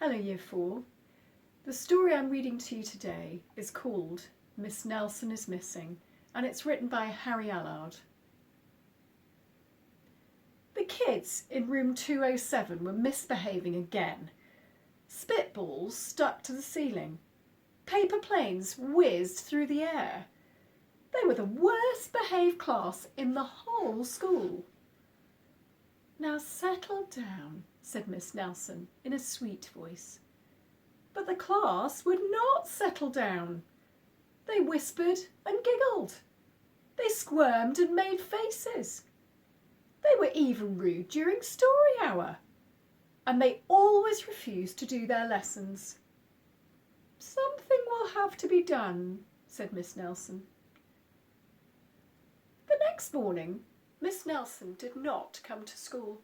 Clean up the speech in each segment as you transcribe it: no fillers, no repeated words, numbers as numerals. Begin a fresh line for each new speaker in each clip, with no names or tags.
Hello Year 4. The story I'm reading to you today is called Miss Nelson is Missing, and it's written by Harry Allard. The kids in room 207 were misbehaving again. Spitballs stuck to the ceiling. Paper planes whizzed through the air. They were the worst behaved class in the whole school. "Now settle down," said Miss Nelson in a sweet voice. But the class would not settle down. They whispered and giggled. They squirmed and made faces. They were even rude during story hour. And they always refused to do their lessons. "Something will have to be done," said Miss Nelson. The next morning, Miss Nelson did not come to school.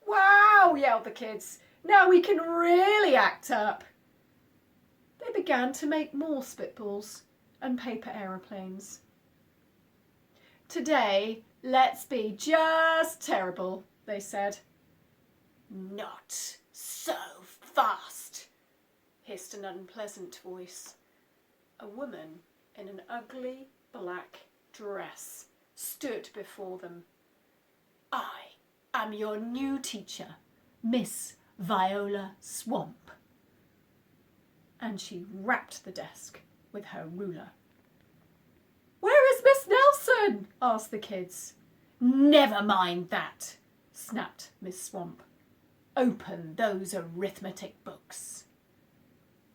"Wow!" yelled the kids. "Now we can really act up." They began to make more spitballs and paper aeroplanes. "Today, let's be just terrible," they said. "Not so fast," hissed an unpleasant voice. A woman in an ugly black dress stood before them. "I am your new teacher, Miss Viola Swamp." And she rapped the desk with her ruler. "Where is Miss Nelson?" asked the kids. "Never mind that," snapped Miss Swamp. "Open those arithmetic books."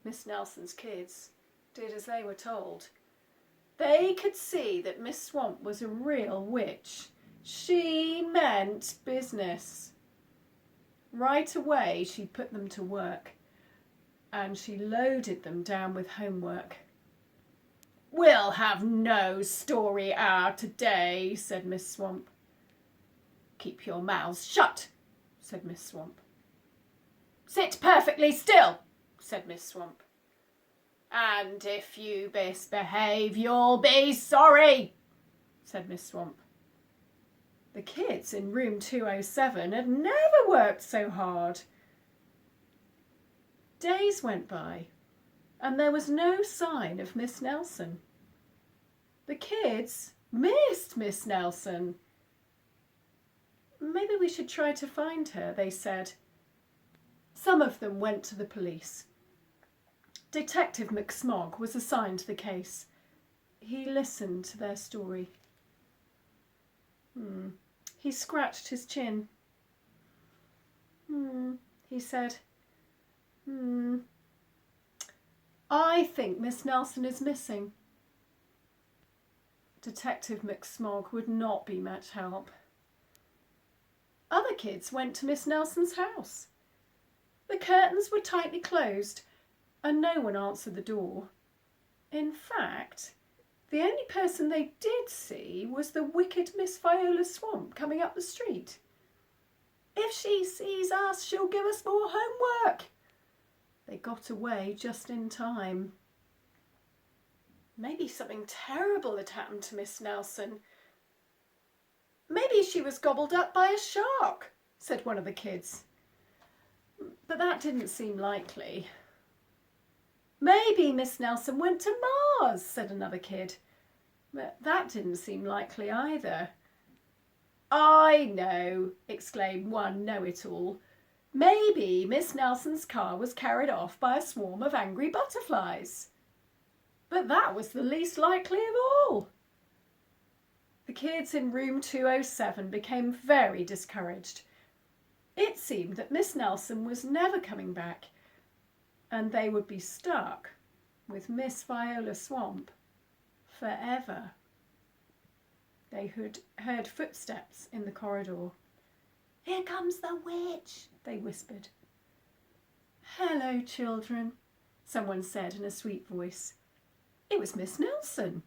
Miss Nelson's kids did as they were told. They could see that Miss Swamp was a real witch. She meant business. Right away she put them to work, and she loaded them down with homework. "We'll have no story hour today," said Miss Swamp. "Keep your mouths shut," said Miss Swamp. "Sit perfectly still," said Miss Swamp. "And if you misbehave, you'll be sorry," said Miss Swamp. The kids in room 207 had never worked so hard. Days went by, and there was no sign of Miss Nelson. The kids missed Miss Nelson. "Maybe we should try to find her," they said. Some of them went to the police. Detective McSmog was assigned to the case. He listened to their story. He scratched his chin. He said, "I think Miss Nelson is missing." Detective McSmog would not be much help. Other kids went to Miss Nelson's house. The curtains were tightly closed and no one answered the door. In fact, the only person they did see was the wicked Miss Viola Swamp coming up the street. "If she sees us, she'll give us more homework." They got away just in time. Maybe something terrible had happened to Miss Nelson. "Maybe she was gobbled up by a shark," said one of the kids. But that didn't seem likely. "Maybe Miss Nelson went to Mars," said another kid. But that didn't seem likely either. "I know," exclaimed one know-it-all. "Maybe Miss Nelson's car was carried off by a swarm of angry butterflies." But that was the least likely of all. The kids in room 207 became very discouraged. It seemed that Miss Nelson was never coming back, and they would be stuck with Miss Viola Swamp forever. They heard footsteps in the corridor. "Here comes the witch," they whispered. "Hello, children," someone said in a sweet voice. It was Miss Nelson.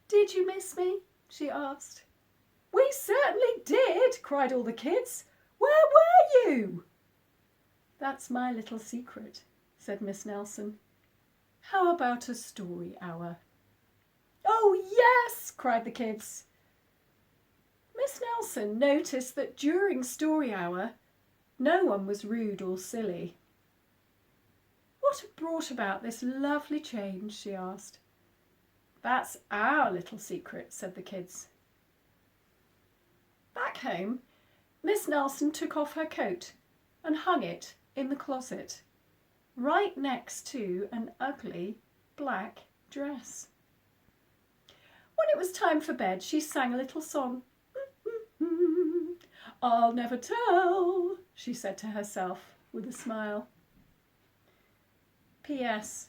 "Did you miss me?" she asked. "We certainly did," cried all the kids. "Where were you?" "That's my little secret," said Miss Nelson. "How about a story hour?" "Oh, yes," cried the kids. Miss Nelson noticed that during story hour, no one was rude or silly. What brought about this lovely change? She asked. That's our little secret, said the kids. Back home, Miss Nelson took off her coat and hung it in the closet, right next to an ugly black dress. When it was time for bed, she sang a little song. I'll never tell, she said to herself with a smile. P.S.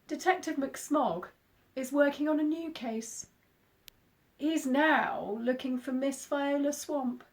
Detective McSmog is working on a new case. He's now looking for Miss Viola Swamp.